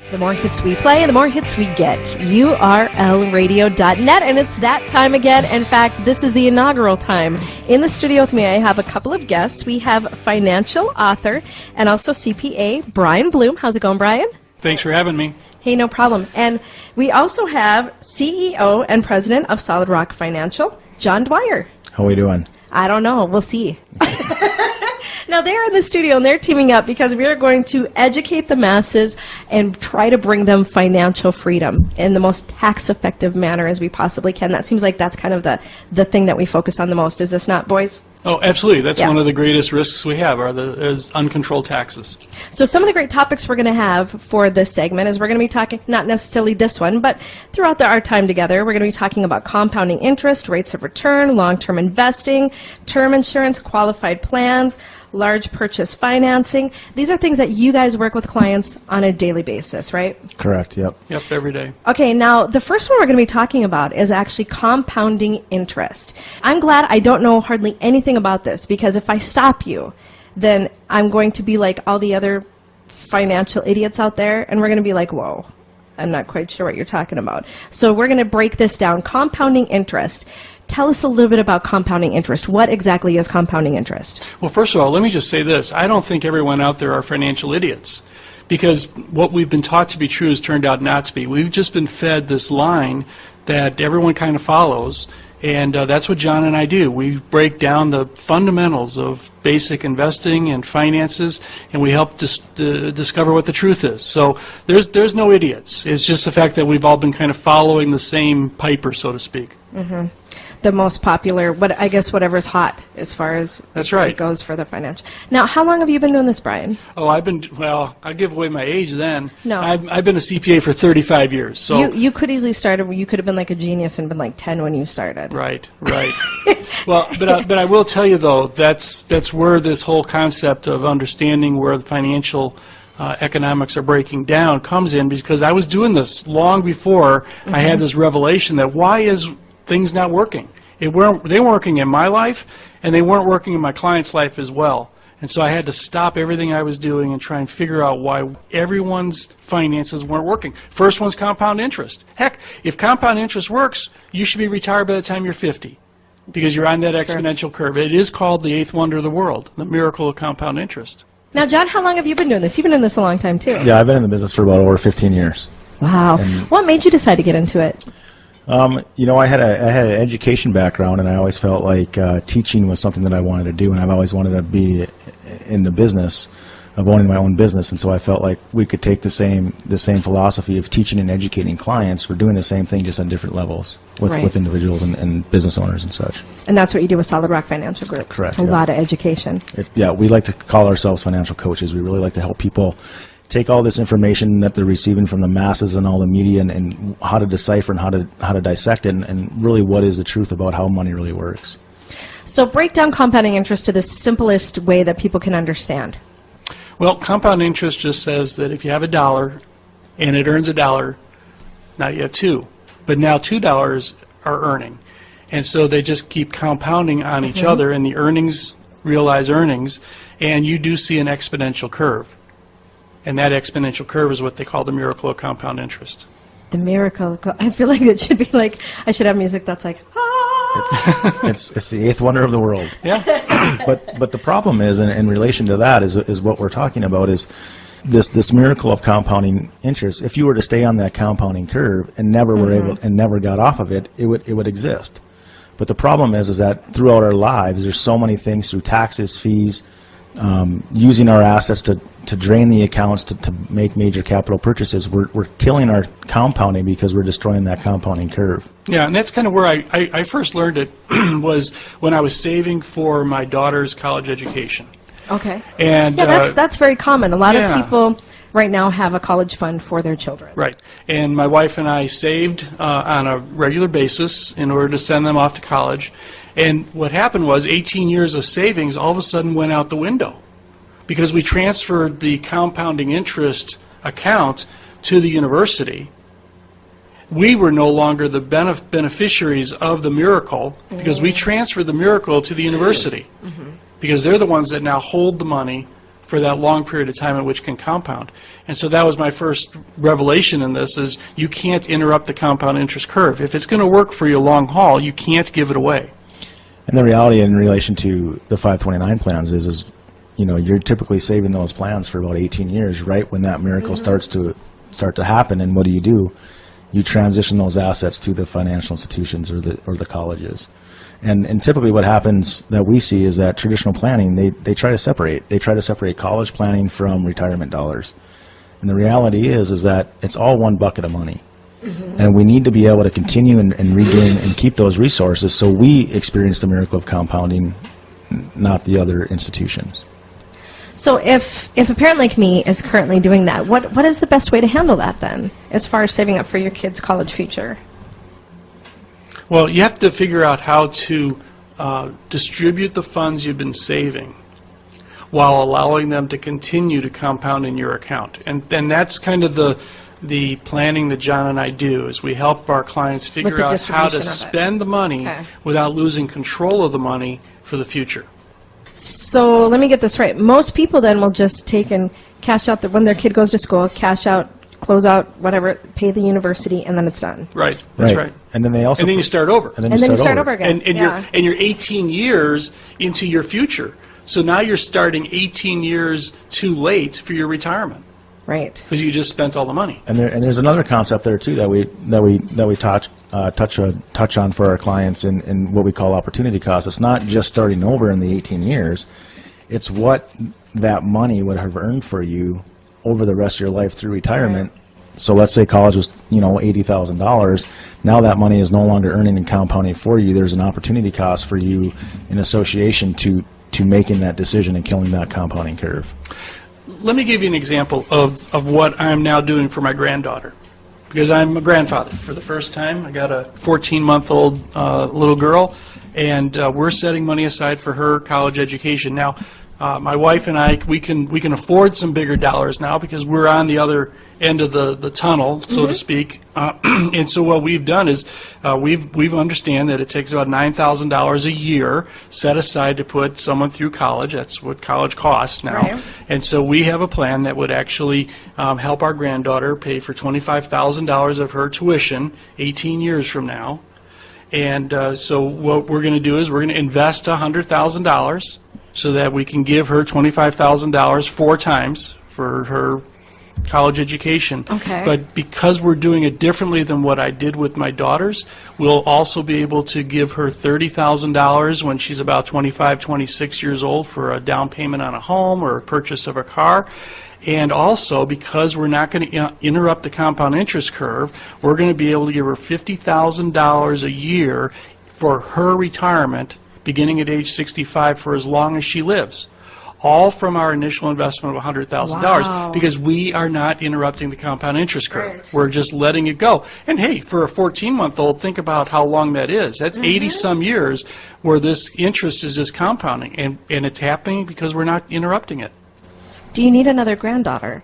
The more hits we play, the more hits we get. URLradio.net, and it's that time again. In fact, this is the inaugural time. In the studio with me, I have a couple of guests. We have financial author and also CPA, Brian Bloom. How's it going, Brian? Thanks for having me. Hey, no problem. And we also have CEO and president of Solid Rock Financial, John Dwyer. How are we doing? I don't know. We'll see. Now, they're in the studio, and they're teaming up because we are going to educate the masses and try to bring them financial freedom in the most tax-effective manner as we possibly can. That seems like that's kind of the thing that we focus on the most. Is this not, boys? Oh, absolutely. That's Yeah. one of the greatest risks we have is uncontrolled taxes. So some of the great topics we're going to have for this segment is we're going to be talking, not necessarily this one, but throughout our time together, we're going to be talking about compounding interest, rates of return, long-term investing, term insurance, qualified plans, large purchase financing. These are things that you guys work with clients on a daily basis, right? Correct, yep. Yep, every day. Okay, now the first one we're going to be talking about is actually compounding interest. I'm glad I don't know hardly anything about this, because if I stop you, then I'm going to be like all the other financial idiots out there, and we're going to be like, whoa, I'm not quite sure what you're talking about. So we're going to break this down. Compounding interest. Tell us a little bit about compounding interest. What exactly is compounding interest? Well, first of all, let me just say this. I don't think everyone out there are financial idiots, because what we've been taught to be true has turned out not to be. We've just been fed this line that everyone kind of follows, and that's what John and I do. We break down the fundamentals of basic investing and finances, and we help discover what the truth is. So there's no idiots. It's just the fact that we've all been kind of following the same piper, so to speak. Mm-hmm. The most popular, I guess whatever's hot as far as That's right. it goes for the financial. Now, how long have you been doing this, Brian? Oh, well, I'll give away my age then. No. I've been a CPA for 35 years. So You could easily start, you could have been like a genius and been like 10 when you started. Right. Well, but I will tell you, though, that's where this whole concept of understanding where the financial economics are breaking down comes in, because I was doing this long before I had this revelation that why is things not working? They weren't working in my life, and they weren't working in my client's life as well. And so I had to stop everything I was doing and try and figure out why everyone's finances weren't working. First one's compound interest. Heck, if compound interest works, you should be retired by the time you're 50, because you're on that exponential curve. It is called the eighth wonder of the world, the miracle of compound interest. Now, John, how long have you been doing this? You've been doing this a long time, too. Yeah, I've been in the business for about over 15 years. Wow. What made you decide to get into it? I had an education background, and I always felt like teaching was something that I wanted to do, and I've always wanted to be in the business of owning my own business. And so I felt like we could take the same philosophy of teaching and educating clients. We're doing the same thing, just on different levels with individuals and business owners and such. And that's what you do with Solid Rock Financial Group. Correct. It's a lot of education. We like to call ourselves financial coaches. We really like to help people take all this information that they're receiving from the masses and all the media, and how to decipher and how to dissect it, and really what is the truth about how money really works. So break down compounding interest to the simplest way that people can understand. Well, compound interest just says that if you have $1 and it earns $1, now you have $2. But now $2 are earning. And so they just keep compounding on each other, and the earnings realize earnings, and you do see an exponential curve. And that exponential curve is what they call the miracle of compound interest. The miracle. I feel like it should be like, I should have music that's like, ah. It's the eighth wonder of the world. Yeah. But the problem is, in relation to that, is what we're talking about is this miracle of compounding interest. If you were to stay on that compounding curve and never were able and never got off of it, it would exist. But the problem is that throughout our lives, there's so many things through taxes, fees, using our assets to drain the accounts to make major capital purchases. We're killing our compounding because we're destroying that compounding curve. Yeah, and that's kind of where I first learned it was when I was saving for my daughter's college education. Okay. And yeah, that's very common. A lot yeah. of people right now have a college fund for their children. Right. And my wife and I saved on a regular basis in order to send them off to college. And what happened was 18 years of savings all of a sudden went out the window because we transferred the compounding interest account to the university. We were no longer the beneficiaries of the miracle because we transferred the miracle to the university because they're the ones that now hold the money for that long period of time in which can compound. And so that was my first revelation in this, is you can't interrupt the compound interest curve. If it's going to work for you long haul, you can't give it away. And the reality in relation to the 529 plans is you're typically saving those plans for about 18 years, right when that miracle starts to happen. And what do? You transition those assets to the financial institutions or the colleges. And typically what happens that we see is that traditional planning, they try to separate. They try to separate college planning from retirement dollars. And the reality is that it's all one bucket of money. And we need to be able to continue and regain and keep those resources so we experience the miracle of compounding, not the other institutions. So if a parent like me is currently doing that, what is the best way to handle that then, as far as saving up for your kid's college future? Well, you have to figure out how to distribute the funds you've been saving while allowing them to continue to compound in your account. And that's kind of the planning that John and I do, is we help our clients figure the out how distribution to of it. spend the money Okay. without losing control of the money for the future. So let me get this right. Most people then will just take and cash out when their kid goes to school, cash out, close out, whatever, pay the university, and then it's done. Right, that's right. And then they also And then you start over. And then And then you start over. over again. And you're 18 years into your future. So now you're starting 18 years too late for your retirement Right. because you just spent all the money. And there's another concept there too that we touch on for our clients in what we call opportunity cost. It's not just starting over in the 18 years. It's what that money would have earned for you over the rest of your life through retirement. So let's say college was $80,000. Now that money is no longer earning and compounding for you. There's an opportunity cost for you in association to making that decision and killing that compounding curve. Let me give you an example of what I'm now doing for my granddaughter, because I'm a grandfather for the first time. I got a 14-month-old little girl, and we're setting money aside for her college education. Now, my wife and I, we can afford some bigger dollars now because we're on the other end of the tunnel, so to speak. And so what we've done is we've understand that it takes about $9,000 a year set aside to put someone through college. That's what college costs now. Right. And so we have a plan that would actually help our granddaughter pay for $25,000 of her tuition 18 years from now. And so what we're going to do is we're going to invest $100,000 so that we can give her $25,000 4 times for her college education. Okay. But because we're doing it differently than what I did with my daughters, we'll also be able to give her $30,000 when she's about 25, 26 years old for a down payment on a home or a purchase of a car. And also, because we're not going to interrupt the compound interest curve, we're going to be able to give her $50,000 a year for her retirement beginning at age 65 for as long as she lives. All from our initial investment of $100,000 Wow. because we are not interrupting the compound interest curve. Right. We're just letting it go. And hey, for a 14-month-old, think about how long that is. That's 80-some years where this interest is just compounding, and it's happening because we're not interrupting it. Do you need another granddaughter?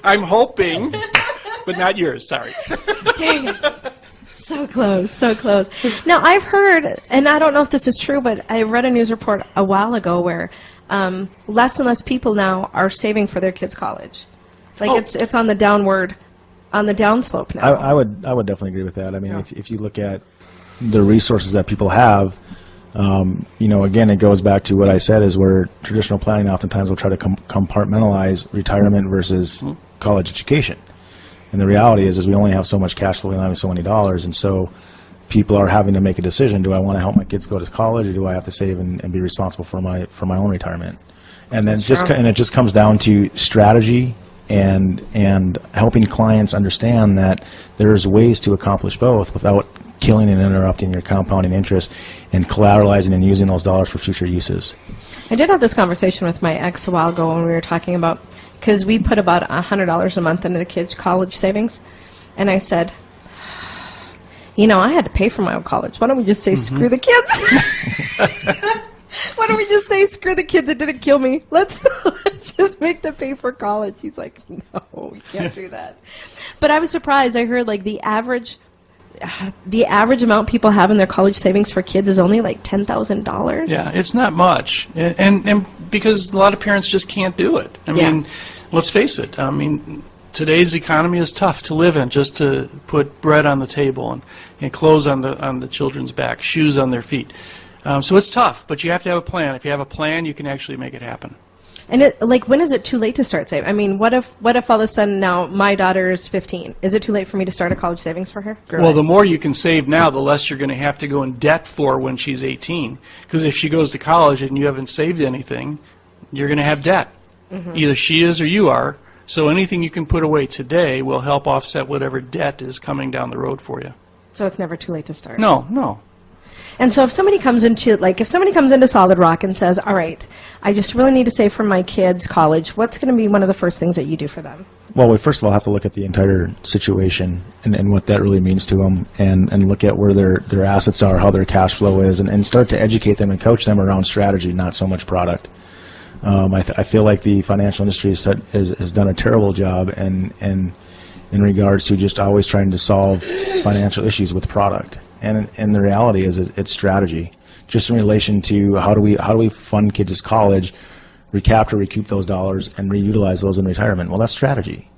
I'm hoping, but not yours, sorry. Dang it. So close, so close. Now, I've heard, and I don't know if this is true, but I read a news report a while ago where less and less people now are saving for their kids' college. Like it's on the downslope now. I would definitely agree with that. I mean, if you look at the resources that people have, again, it goes back to what I said is where traditional planning oftentimes will try to compartmentalize retirement versus college education. And the reality is we only have so much cash flow, we only have so many dollars, and so people are having to make a decision: do I want to help my kids go to college, or do I have to save and be responsible for my own retirement? And then it just comes down to strategy and helping clients understand that there's ways to accomplish both without killing and interrupting your compounding interest and collateralizing and using those dollars for future uses. I did have this conversation with my ex a while ago when we were talking about, because we put about $100 a month into the kids' college savings, and I said, I had to pay for my own college. Why don't we just say screw the kids? Why don't we just say screw the kids? It didn't kill me. Let's just make them pay for college. He's like, no, we can't do that. But I was surprised. I heard like the average amount people have in their college savings for kids is only like $10,000. Yeah, it's not much. And because a lot of parents just can't do it. I Yeah. mean, let's face it. I mean, today's economy is tough to live in, just to put bread on the table and clothes on the children's back, shoes on their feet. So it's tough, but you have to have a plan. If you have a plan, you can actually make it happen. And when is it too late to start saving? I mean, what if all of a sudden now my daughter's 15? Is it too late for me to start a college savings for her? Well, the more you can save now, the less you're going to have to go in debt for when she's 18. Because if she goes to college and you haven't saved anything, you're going to have debt. Either she is or you are. So anything you can put away today will help offset whatever debt is coming down the road for you. So it's never too late to start. No. And so if somebody comes into Solid Rock and says, all right, I just really need to save for my kids' college, what's going to be one of the first things that you do for them? Well, we first of all have to look at the entire situation and what that really means to them, and look at where their assets are, how their cash flow is, and start to educate them and coach them around strategy, not so much product. I feel like the financial industry has done a terrible job in regards to just always trying to solve financial issues with product. And the reality is it's strategy. Just in relation to how do we fund kids' college, recoup those dollars, and reutilize those in retirement? Well, that's strategy.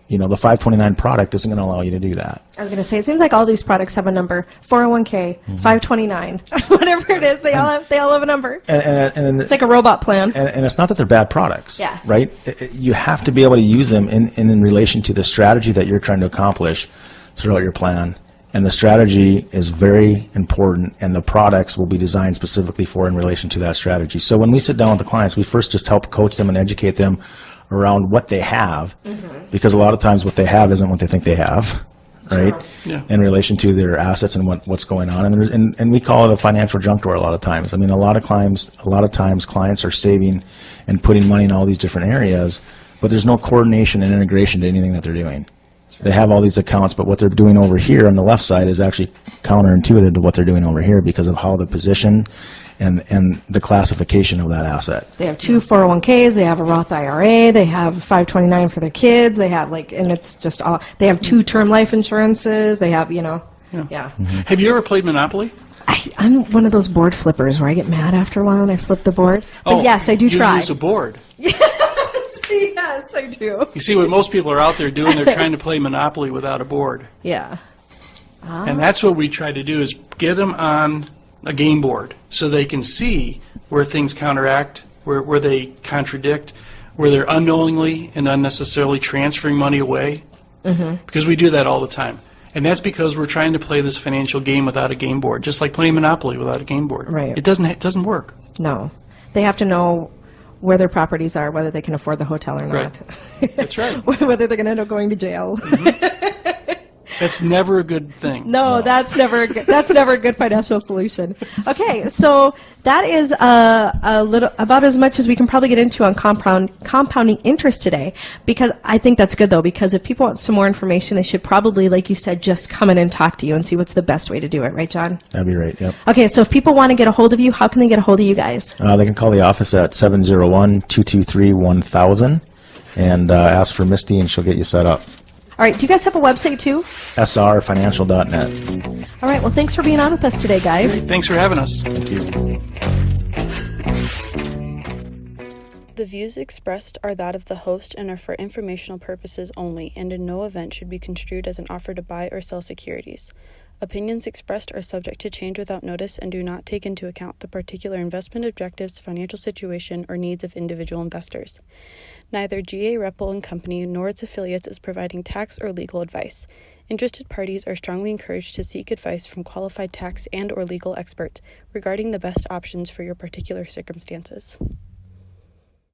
The 529 product isn't going to allow you to do that. I was going to say, it seems like all these products have a number: 401k, 529, whatever it is. They all have a number. And It's like a robot plan. And it's not that they're bad products, Yeah. right? You have to be able to use them in relation to the strategy that you're trying to accomplish throughout your plan. And the strategy is very important, and the products will be designed specifically for in relation to that strategy. So when we sit down with the clients, we first just help coach them and educate them around what they have, because a lot of times what they have isn't what they think they have, right? Yeah. In relation to their assets and what's going on. And we call it a financial junk drawer a lot of times. I mean, a lot of times clients are saving and putting money in all these different areas, but there's no coordination and integration to anything that they're doing. They have all these accounts, but what they're doing over here on the left side is actually counterintuitive to what they're doing over here because of how the position and the classification of that asset. They have 2 401ks, they have a Roth IRA, they have 529 for their kids, they have and it's just all, they have 2 term life insurances, they have, yeah. Have you ever played Monopoly? I'm one of those board flippers where I get mad after a while and I flip the board. But yes, I do try. You use a board. Yes, I do. You see what most people are out there doing, they're trying to play Monopoly without a board. Yeah. And that's what we try to do, is get them on a game board so they can see where things counteract, where they contradict, where they're unknowingly and unnecessarily transferring money away. Because we do that all the time. And that's because we're trying to play this financial game without a game board, just like playing Monopoly without a game board. Right. It doesn't work. No. They have to know where their properties are, whether they can afford the hotel or not. Right. That's right. Whether they're going to end up going to jail. That's never a good thing. No, that's never a good financial solution. Okay, so that is a little about as much as we can probably get into on compounding interest today, because I think that's good though, because if people want some more information, they should probably, like you said, just come in and talk to you and see what's the best way to do it, right, John? That'd be right, yep. Okay, so if people want to get a hold of you, how can they get a hold of you guys? They can call the office at 701-223-1000 and ask for Misty, and she'll get you set up. All right, do you guys have a website too? srfinancial.net. All right, well, thanks for being on with us today, guys. Thanks for having us. Thank you. The views expressed are that of the host and are for informational purposes only, and in no event should be construed as an offer to buy or sell securities. Opinions expressed are subject to change without notice and do not take into account the particular investment objectives, financial situation, or needs of individual investors. Neither GA Reppel & Company nor its affiliates is providing tax or legal advice. Interested parties are strongly encouraged to seek advice from qualified tax and/or legal experts regarding the best options for your particular circumstances.